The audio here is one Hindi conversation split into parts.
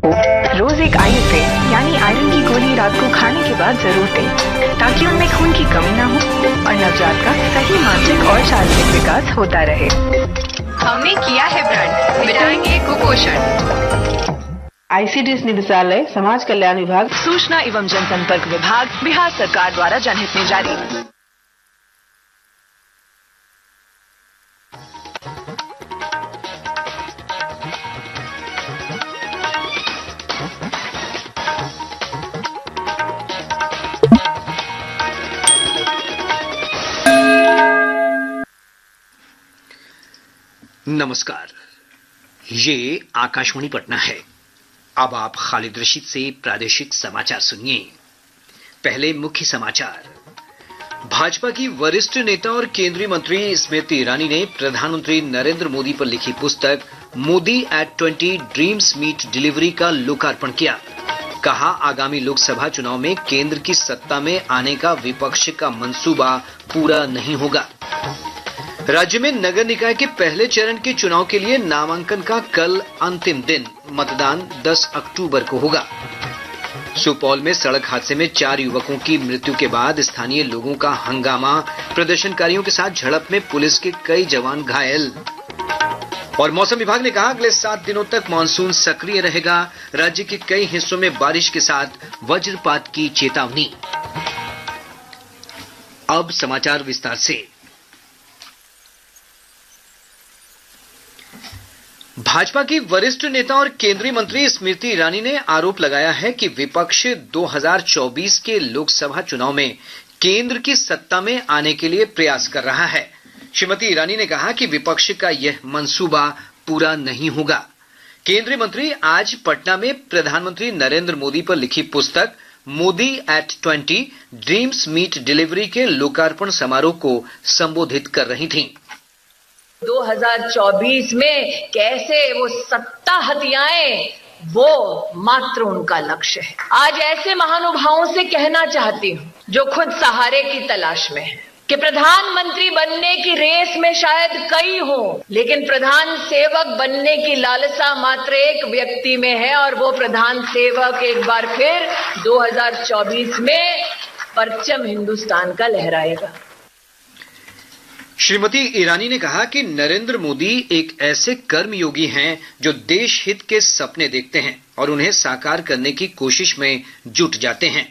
रोज एक IFA यानी आयरन की गोली रात को खाने के बाद जरूर दें, ताकि उनमें खून की कमी ना हो और नवजात का सही मानसिक और शारीरिक विकास होता रहे। हमने किया है ब्रांड, मिटाएंगे कुपोषण। ICDS निदेशालय, समाज कल्याण विभाग, सूचना एवं जनसंपर्क विभाग, बिहार सरकार द्वारा जनहित में जारी। नमस्कार, ये आकाशवाणी पटना है। अब आप खालिद रशीद से प्रादेशिक समाचार सुनिए। पहले मुख्य समाचार। भाजपा की वरिष्ठ नेता और केंद्रीय मंत्री स्मृति ईरानी ने प्रधानमंत्री नरेंद्र मोदी पर लिखी पुस्तक Modi at 20 dreams meet delivery का लोकार्पण किया। कहा, आगामी लोकसभा चुनाव में केंद्र की सत्ता में आने का विपक्ष का मंसूबा पूरा नहीं होगा। राज्य में नगर निकाय के पहले चरण के चुनाव के लिए नामांकन का कल अंतिम दिन, मतदान 10 अक्टूबर को होगा। सुपौल में सड़क हादसे में 4 युवकों की मृत्यु के बाद स्थानीय लोगों का हंगामा, प्रदर्शनकारियों के साथ झड़प में पुलिस के कई जवान घायल। और मौसम विभाग ने कहा, अगले 7 दिनों तक मानसून सक्रिय रहेगा। राज्य के कई हिस्सों में बारिश के साथ वज्रपात की चेतावनी। अब समाचार विस्तार से। भाजपा की वरिष्ठ नेता और केंद्रीय मंत्री स्मृति ईरानी ने आरोप लगाया है कि विपक्ष 2024 के लोकसभा चुनाव में केंद्र की सत्ता में आने के लिए प्रयास कर रहा है। श्रीमती ईरानी ने कहा कि विपक्ष का यह मंसूबा पूरा नहीं होगा। केंद्रीय मंत्री आज पटना में प्रधानमंत्री नरेंद्र मोदी पर लिखी पुस्तक Modi at 20 dreams meet delivery के लोकार्पण समारोह को संबोधित कर रही थीं। 2024 में कैसे वो सत्ता हथियाएं, वो मात्र उनका लक्ष्य है। आज ऐसे महानुभावों से कहना चाहती हूँ जो खुद सहारे की तलाश में है कि प्रधानमंत्री बनने की रेस में शायद कई हो, लेकिन प्रधान सेवक बनने की लालसा मात्र एक व्यक्ति में है, और वो प्रधान सेवक एक बार फिर 2024 में परचम हिंदुस्तान का लहराएगा। श्रीमती ईरानी ने कहा कि नरेंद्र मोदी एक ऐसे कर्मयोगी हैं जो देश हित के सपने देखते हैं और उन्हें साकार करने की कोशिश में जुट जाते हैं।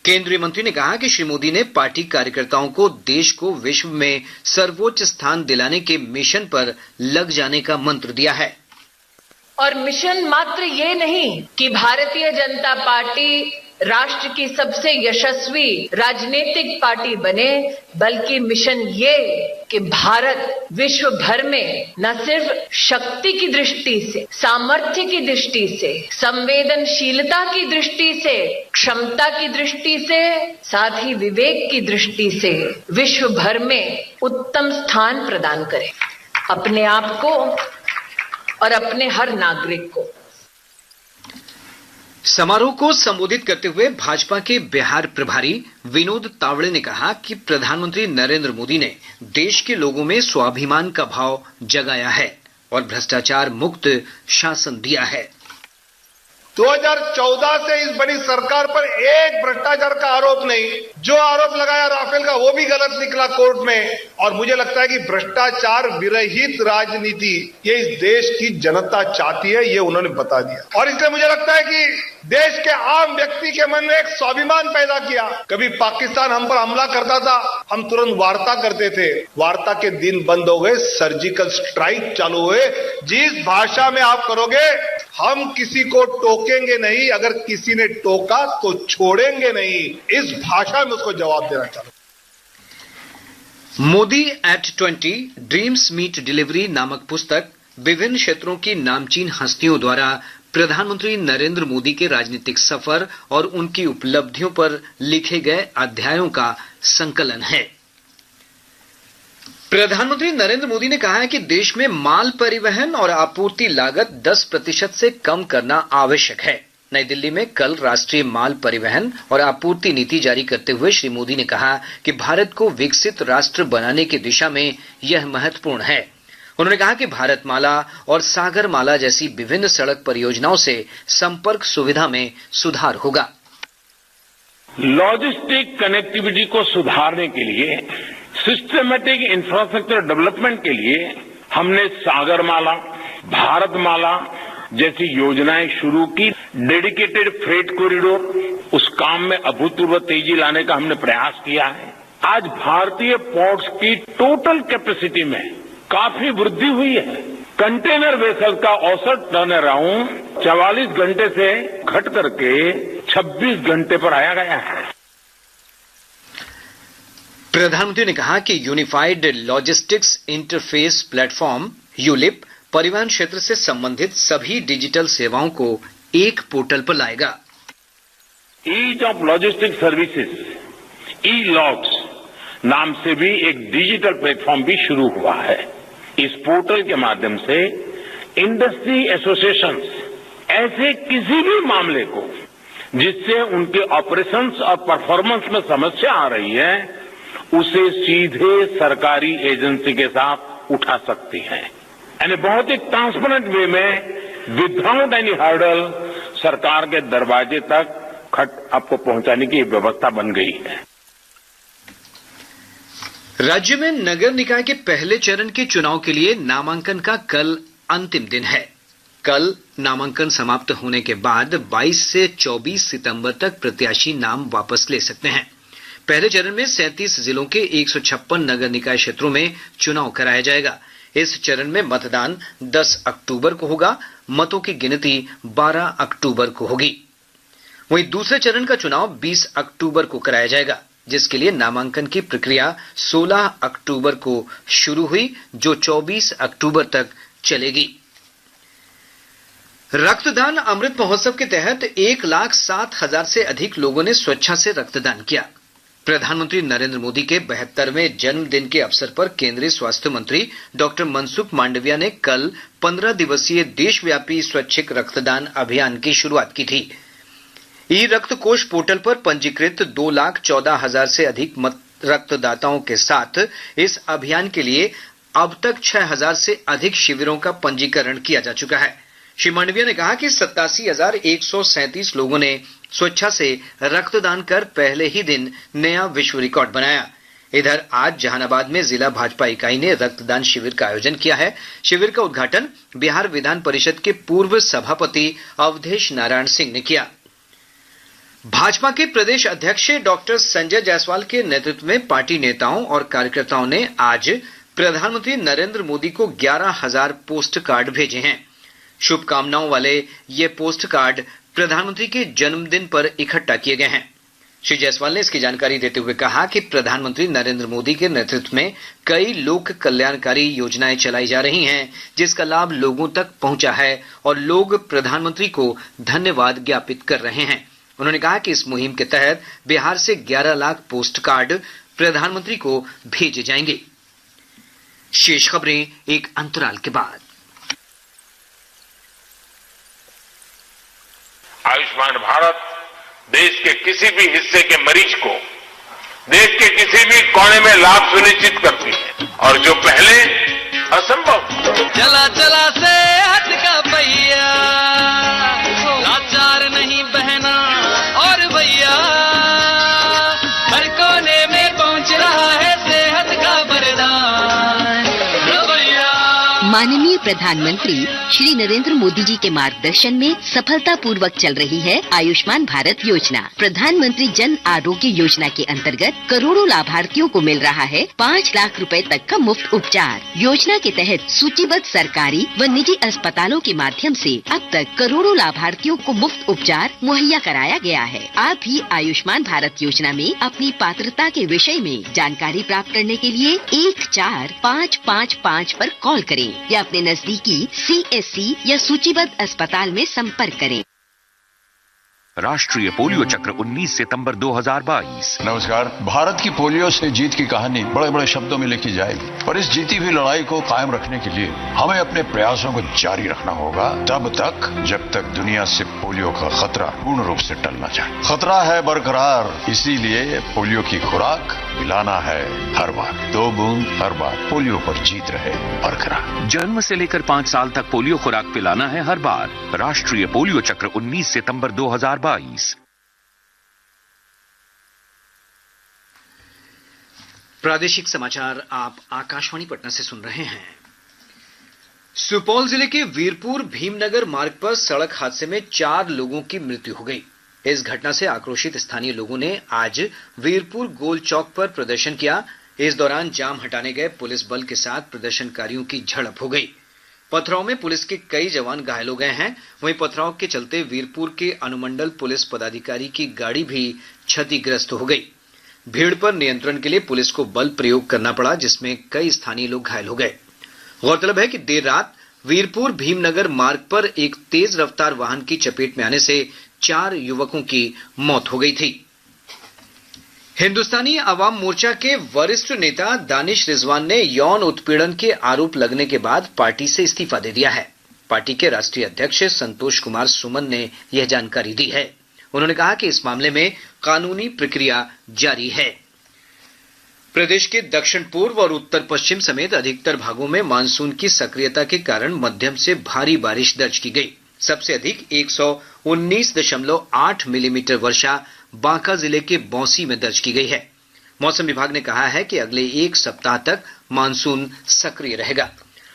केंद्रीय मंत्री ने कहा कि श्री मोदी ने पार्टी कार्यकर्ताओं को देश को विश्व में सर्वोच्च स्थान दिलाने के मिशन पर लग जाने का मंत्र दिया है। और मिशन मात्र ये नहीं कि भारतीय जनता पार्टी राष्ट्र की सबसे यशस्वी राजनीतिक पार्टी बने, बल्कि मिशन ये कि भारत विश्व भर में न सिर्फ शक्ति की दृष्टि से, सामर्थ्य की दृष्टि से, संवेदनशीलता की दृष्टि से, क्षमता की दृष्टि से, साथ ही विवेक की दृष्टि से विश्व भर में उत्तम स्थान प्रदान करे, अपने आप को और अपने हर नागरिक को। समारोह को संबोधित करते हुए भाजपा के बिहार प्रभारी विनोद तावड़े ने कहा कि प्रधानमंत्री नरेंद्र मोदी ने देश के लोगों में स्वाभिमान का भाव जगाया है और भ्रष्टाचार मुक्त शासन दिया है। 2014 से इस बड़ी सरकार पर एक भ्रष्टाचार का आरोप नहीं। जो आरोप लगाया राफेल का वो भी गलत निकला कोर्ट में। और मुझे लगता है कि भ्रष्टाचार विरहित राजनीति ये इस देश की जनता चाहती है, ये उन्होंने बता दिया। और इसलिए मुझे लगता है कि देश के आम व्यक्ति के मन में एक स्वाभिमान पैदा किया। कभी पाकिस्तान हम पर हमला करता था, हम तुरंत वार्ता करते थे। वार्ता के दिन बंद हो गए, सर्जिकल स्ट्राइक चालू हुए। जिस भाषा में आप करोगे, हम किसी को टोकेंगे नहीं, अगर किसी ने टोका तो छोड़ेंगे नहीं, इस भाषा में उसको जवाब देना चाहूंगा। Modi at 20 dreams meet delivery नामक पुस्तक विभिन्न क्षेत्रों की नामचीन हस्तियों द्वारा प्रधानमंत्री नरेंद्र मोदी के राजनीतिक सफर और उनकी उपलब्धियों पर लिखे गए अध्यायों का संकलन है। प्रधानमंत्री नरेंद्र मोदी ने कहा है कि देश में माल परिवहन और आपूर्ति लागत 10% से कम करना आवश्यक है। नई दिल्ली में कल राष्ट्रीय माल परिवहन और आपूर्ति नीति जारी करते हुए श्री मोदी ने कहा कि भारत को विकसित राष्ट्र बनाने की दिशा में यह महत्वपूर्ण है। उन्होंने कहा कि भारतमाला और सागरमाला जैसी विभिन्न सड़क परियोजनाओं से संपर्क सुविधा में सुधार होगा। लॉजिस्टिक कनेक्टिविटी को सुधारने के लिए, सिस्टमेटिक इंफ्रास्ट्रक्चर डेवलपमेंट के लिए हमने सागरमाला, भारतमाला जैसी योजनाएं शुरू की। डेडिकेटेड फ्रेट कॉरिडोर, उस काम में अभूतपूर्व तेजी लाने का हमने प्रयास किया है। आज भारतीय पोर्ट्स की टोटल कैपेसिटी में काफी वृद्धि हुई है। कंटेनर वेसल का औसत टर्न अराउंड 44 घंटे से घट करके 26 घंटे पर आया गया है। प्रधानमंत्री ने कहा कि unified logistics interface platform ULIP परिवहन क्षेत्र से संबंधित सभी डिजिटल सेवाओं को एक पोर्टल पर लाएगा। Ease of logistic services, e logs नाम से भी एक डिजिटल प्लेटफॉर्म भी शुरू हुआ है। इस पोर्टल के माध्यम से इंडस्ट्री एसोसिएशंस ऐसे किसी भी मामले को जिससे उनके ऑपरेशंस और परफॉर्मेंस में समस्या आ रही है, उसे सीधे सरकारी एजेंसी के साथ उठा सकती हैं। यानी बहुत ही ट्रांसपेरेंट वे में विदाउट एनी हर्डल सरकार के दरवाजे तक खत आपको पहुंचाने की व्यवस्था बन गई है। राज्य में नगर निकाय के पहले चरण के चुनाव के लिए नामांकन का कल अंतिम दिन है। कल नामांकन समाप्त होने के बाद 22 से 24 सितंबर तक प्रत्याशी नाम वापस ले सकते हैं। पहले चरण में 37 जिलों के 156 नगर निकाय क्षेत्रों में चुनाव कराया जाएगा। इस चरण में मतदान 10 अक्टूबर को होगा, मतों की गिनती 12 अक्टूबर को होगी। वहीं दूसरे चरण का चुनाव 20 अक्टूबर को कराया जाएगा, जिसके लिए नामांकन की प्रक्रिया 16 अक्टूबर को शुरू हुई, जो 24 अक्टूबर तक चलेगी। रक्तदान अमृत महोत्सव के तहत 1,07,000 से अधिक लोगों ने स्वेच्छा से रक्तदान किया। प्रधानमंत्री नरेंद्र मोदी के 72वें जन्मदिन के अवसर पर केंद्रीय स्वास्थ्य मंत्री डॉक्टर मनसुख मांडविया ने कल 15 दिवसीय देशव्यापी स्वैच्छिक रक्तदान अभियान की शुरुआत की थी। ई रक्त कोष पोर्टल पर पंजीकृत 2,14,000 से अधिक रक्तदाताओं के साथ इस अभियान के लिए अब तक 6,000 से अधिक शिविरों का पंजीकरण किया जा चुका है। श्री मांडविया ने कहा कि 87,137 लोगों ने स्वेच्छा से रक्तदान कर पहले ही दिन नया विश्व रिकॉर्ड बनाया। इधर आज जहानाबाद में जिला भाजपा इकाई ने रक्तदान शिविर का आयोजन किया है। शिविर का उद्घाटन बिहार विधान परिषद के पूर्व सभापति अवधेश नारायण सिंह ने किया। भाजपा के प्रदेश अध्यक्ष डॉक्टर संजय जायसवाल के नेतृत्व में पार्टी नेताओं और कार्यकर्ताओं ने आज प्रधानमंत्री नरेंद्र मोदी को 11,000 पोस्ट कार्ड भेजे हैं। शुभकामनाओं वाले ये पोस्ट कार्ड प्रधानमंत्री के जन्मदिन पर इकट्ठा किए गए हैं। श्री जायसवाल ने इसकी जानकारी देते हुए कहा कि प्रधानमंत्री नरेंद्र मोदी के नेतृत्व में कई लोक कल्याणकारी योजनाएं चलाई जा रही हैं, जिसका लाभ लोगों तक पहुंचा है और लोग प्रधानमंत्री को धन्यवाद ज्ञापित कर रहे हैं। उन्होंने कहा कि इस मुहिम के तहत बिहार से 11 लाख पोस्ट कार्ड प्रधानमंत्री को भेजे जाएंगे। शेष खबरें एक अंतराल के बाद। आयुष्मान भारत देश के किसी भी हिस्से के मरीज को देश के किसी भी कोने में लाभ सुनिश्चित करती है, और जो पहले असंभव। चला चला से हट का भैया, लाचार नहीं बहना और भैया, हर कोने में पहुंच रहा है सेहत का वरदान। माननीय प्रधानमंत्री श्री नरेंद्र मोदी जी के मार्गदर्शन में सफलतापूर्वक चल रही है आयुष्मान भारत योजना। प्रधानमंत्री जन आरोग्य योजना के अंतर्गत करोड़ों लाभार्थियों को मिल रहा है 5 लाख रुपए तक का मुफ्त उपचार। योजना के तहत सूचीबद्ध सरकारी व निजी अस्पतालों के माध्यम से अब तक करोड़ों लाभार्थियों को मुफ्त उपचार मुहैया कराया गया है। आप भी आयुष्मान भारत योजना में अपनी पात्रता के विषय में जानकारी प्राप्त करने के लिए 14555 पर कॉल करें या अपने नजदीकी CSC या सूचीबद्ध अस्पताल में संपर्क करें। राष्ट्रीय पोलियो चक्र 19 सितंबर 2022। नमस्कार। भारत की पोलियो से जीत की कहानी बड़े बड़े शब्दों में लिखी जाएगी, पर इस जीती हुई लड़ाई को कायम रखने के लिए हमें अपने प्रयासों को जारी रखना होगा तब तक जब तक दुनिया से पोलियो का खतरा पूर्ण रूप से टल न जाए। खतरा है बरकरार, इसीलिए पोलियो की खुराक पिलाना है हर बार। 2 बूंद हर बार, पोलियो पर जीत रहे बरकरार। जन्म से लेकर 5 साल तक पोलियो खुराक पिलाना है हर बार। राष्ट्रीय पोलियो चक्र 19 सितंबर 2022। प्रादेशिक समाचार आप आकाशवाणी पटना से सुन रहे हैं। सुपौल जिले के वीरपुर भीमनगर मार्ग पर सड़क हादसे में 4 लोगों की मृत्यु हो गई। इस घटना से आक्रोशित स्थानीय लोगों ने आज वीरपुर गोल चौक पर प्रदर्शन किया। इस दौरान जाम हटाने गए पुलिस बल के साथ प्रदर्शनकारियों की झड़प हो गई। पथराव में पुलिस के कई जवान घायल हो गए हैं। वहीं पथराव के चलते वीरपुर के अनुमंडल पुलिस पदाधिकारी की गाड़ी भी क्षतिग्रस्त हो गई। भीड़ पर नियंत्रण के लिए पुलिस को बल प्रयोग करना पड़ा, जिसमें कई स्थानीय लोग घायल हो गए। गौरतलब है कि देर रात वीरपुर भीमनगर मार्ग पर एक तेज रफ्तार वाहन की चपेट में आने से 4 युवकों की मौत हो गई थी। हिंदुस्तानी अवाम मोर्चा के वरिष्ठ नेता दानिश रिजवान ने यौन उत्पीड़न के आरोप लगने के बाद पार्टी से इस्तीफा दे दिया है। पार्टी के राष्ट्रीय अध्यक्ष संतोष कुमार सुमन ने यह जानकारी दी है। उन्होंने कहा कि इस मामले में कानूनी प्रक्रिया जारी है। प्रदेश के दक्षिण पूर्व और उत्तर पश्चिम समेत अधिकतर भागों में मानसून की सक्रियता के कारण मध्यम से भारी बारिश दर्ज की गई। सबसे अधिक 119.8 मिलीमीटर वर्षा बांका जिले के बौंसी में दर्ज की गई है। मौसम विभाग ने कहा है कि अगले 1 सप्ताह तक मानसून सक्रिय रहेगा।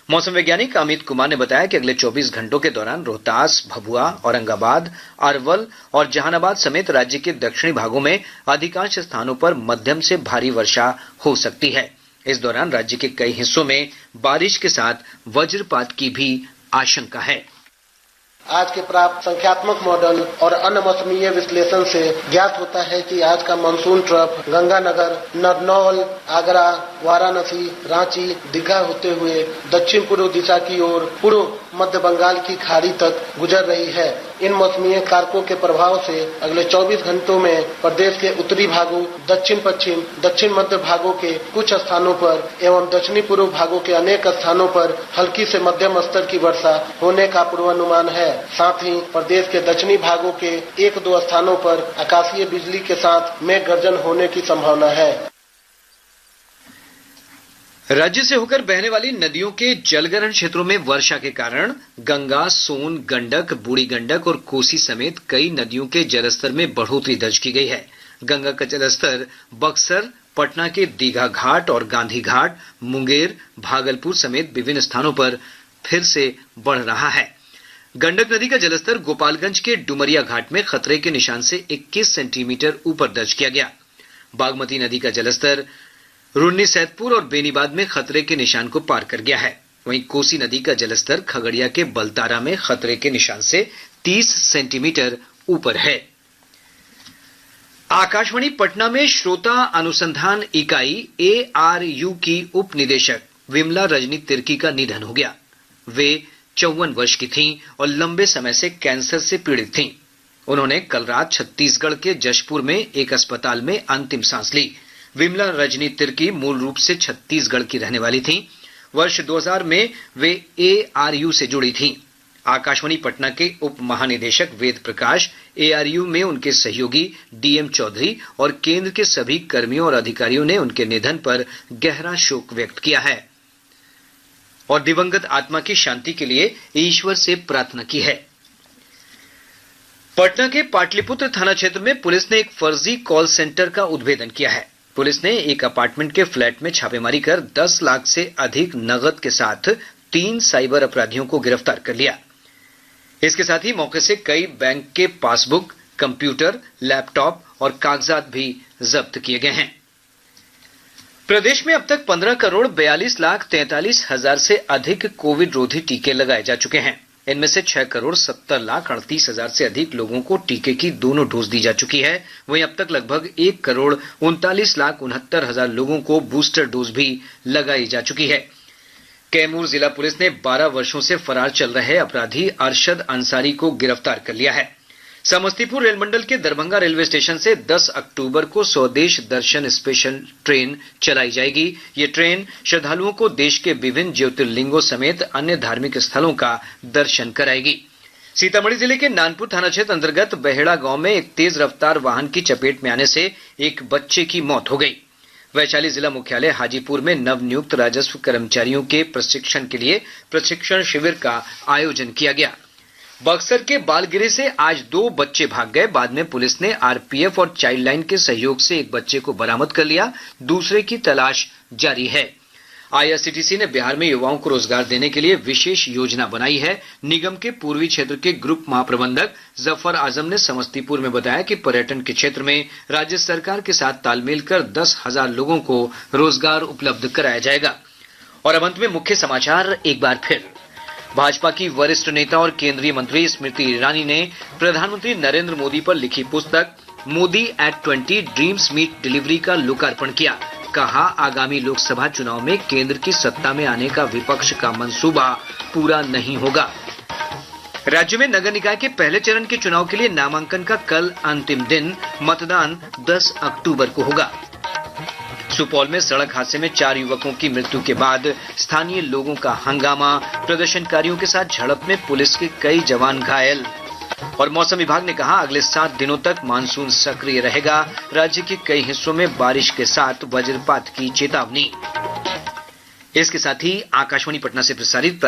मौसम वैज्ञानिक अमित कुमार ने बताया कि अगले 24 घंटों के दौरान रोहतास, भभुआ, औरंगाबाद, अरवल और जहानाबाद समेत राज्य के दक्षिणी भागों में अधिकांश स्थानों पर मध्यम से भारी वर्षा हो सकती है। इस दौरान राज्य के कई हिस्सों में बारिश के साथ वज्रपात की भी आशंका है। आज के प्राप्त संख्यात्मक मॉडल और अन्य मौसमीय विश्लेषण से ज्ञात होता है कि आज का मानसून ट्रफ गंगानगर, नरनौल, आगरा, वाराणसी, रांची, दीघा होते हुए दक्षिण पूर्व दिशा की ओर पूर्व मध्य बंगाल की खाड़ी तक गुजर रही है। इन मौसमीय कारकों के प्रभाव से अगले 24 घंटों में प्रदेश के उत्तरी भागों, दक्षिण पश्चिम, दक्षिण मध्य भागों के कुछ स्थानों पर एवं दक्षिणी पूर्व भागों के अनेक स्थानों पर हल्की से मध्यम स्तर की वर्षा होने का पूर्वानुमान है। साथ ही प्रदेश के दक्षिणी भागों के 1-2 स्थानों पर आकाशीय बिजली के साथ मेघ गर्जन होने की संभावना है। राज्य से होकर बहने वाली नदियों के जलग्रहण क्षेत्रों में वर्षा के कारण गंगा, सोन, गंडक, बूढ़ी गंडक और कोसी समेत कई नदियों के जलस्तर में बढ़ोतरी दर्ज की गई है। गंगा का जलस्तर बक्सर, पटना के दीघा घाट और गांधी घाट, मुंगेर, भागलपुर समेत विभिन्न स्थानों पर फिर से बढ़ रहा है। गंडक नदी का जलस्तर गोपालगंज के डुमरिया घाट में खतरे के निशान से 21 सेंटीमीटर ऊपर दर्ज किया गया। बागमती नदी का जलस्तर रुन्नीसैदपुर और बेनीबाद में खतरे के निशान को पार कर गया है। वहीं कोसी नदी का जलस्तर खगड़िया के बलतारा में खतरे के निशान से 30 सेंटीमीटर ऊपर है। आकाशवाणी पटना में श्रोता अनुसंधान इकाई ARU की उप निदेशक विमला रजनी तिर्की का निधन हो गया। वे 54 वर्ष की थीं और लंबे समय से कैंसर से पीड़ित थीं। उन्होंने कल रात छत्तीसगढ़ के जशपुर में एक अस्पताल में अंतिम सांस ली। विमला रजनी तिर्की मूल रूप से छत्तीसगढ़ की रहने वाली थीं। वर्ष 2000 में वे ARU से जुड़ी थीं। आकाशवाणी पटना के उप महानिदेशक वेद प्रकाश, ARU में उनके सहयोगी DM चौधरी और केंद्र के सभी कर्मियों और अधिकारियों ने उनके निधन पर गहरा शोक व्यक्त किया है और दिवंगत आत्मा की शांति के लिए ईश्वर से प्रार्थना की है। पटना के पाटलिपुत्र थाना क्षेत्र में पुलिस ने एक फर्जी कॉल सेंटर का उद्भेदन किया है। पुलिस ने एक अपार्टमेंट के फ्लैट में छापेमारी कर 10 लाख से अधिक नकद के साथ 3 साइबर अपराधियों को गिरफ्तार कर लिया। इसके साथ ही मौके से कई बैंक के पासबुक, कंप्यूटर, लैपटॉप और कागजात भी जब्त किए गए हैं। प्रदेश में अब तक 15 करोड़ 42 लाख 43 हजार से अधिक कोविड रोधी टीके लगाए जा चुके हैं। इनमें से 6 करोड़ 70 लाख 38 हजार से अधिक लोगों को टीके की दोनों डोज दी जा चुकी है। वहीं अब तक लगभग 1 करोड़ 39 लाख 69 हजार लोगों को बूस्टर डोज भी लगाई जा चुकी है। कैमूर जिला पुलिस ने 12 वर्षों से फरार चल रहे अपराधी अरशद अंसारी को गिरफ्तार कर लिया है। समस्तीपुर रेल मंडल के दरभंगा रेलवे स्टेशन से 10 अक्टूबर को स्वदेश दर्शन स्पेशल ट्रेन चलाई जाएगी। ये ट्रेन श्रद्धालुओं को देश के विभिन्न ज्योतिर्लिंगों समेत अन्य धार्मिक स्थलों का दर्शन कराएगी। सीतामढ़ी जिले के नानपुर थाना क्षेत्र अंतर्गत बहेड़ा गांव में एक तेज रफ्तार वाहन की चपेट में आने से एक बच्चे की मौत हो गई। वैशाली जिला मुख्यालय हाजीपुर में नवनियुक्त राजस्व कर्मचारियों के प्रशिक्षण के लिए प्रशिक्षण शिविर का आयोजन किया गया। बक्सर के बालगिरे से आज 2 बच्चे भाग गए। बाद में पुलिस ने आरपीएफ और चाइल्ड लाइन के सहयोग से एक बच्चे को बरामद कर लिया, दूसरे की तलाश जारी है। आईआरसीटीसी ने बिहार में युवाओं को रोजगार देने के लिए विशेष योजना बनाई है। निगम के पूर्वी क्षेत्र के ग्रुप महाप्रबंधक जफर आजम ने समस्तीपुर में बताया कि पर्यटन के क्षेत्र में राज्य सरकार के साथ तालमेल कर 10,000 लोगों को रोजगार उपलब्ध कराया जाएगा। और अब अंत में मुख्य समाचार एक बार फिर। भाजपा की वरिष्ठ नेता और केंद्रीय मंत्री स्मृति ईरानी ने प्रधानमंत्री नरेंद्र मोदी पर लिखी पुस्तक Modi at 20 dreams meet delivery का लोकार्पण किया। कहा, आगामी लोकसभा चुनाव में केंद्र की सत्ता में आने का विपक्ष का मंसूबा पूरा नहीं होगा। राज्य में नगर निकाय के पहले चरण के चुनाव के लिए नामांकन का कल अंतिम दिन, मतदान 10 अक्टूबर को होगा। सुपौल में सड़क हादसे में 4 युवकों की मृत्यु के बाद स्थानीय लोगों का हंगामा, प्रदर्शनकारियों के साथ झड़प में पुलिस के कई जवान घायल। और मौसम विभाग ने कहा, अगले 7 दिनों तक मानसून सक्रिय रहेगा। राज्य के कई हिस्सों में बारिश के साथ वज्रपात की चेतावनी। इसके साथ ही आकाशवाणी पटना से प्रसारित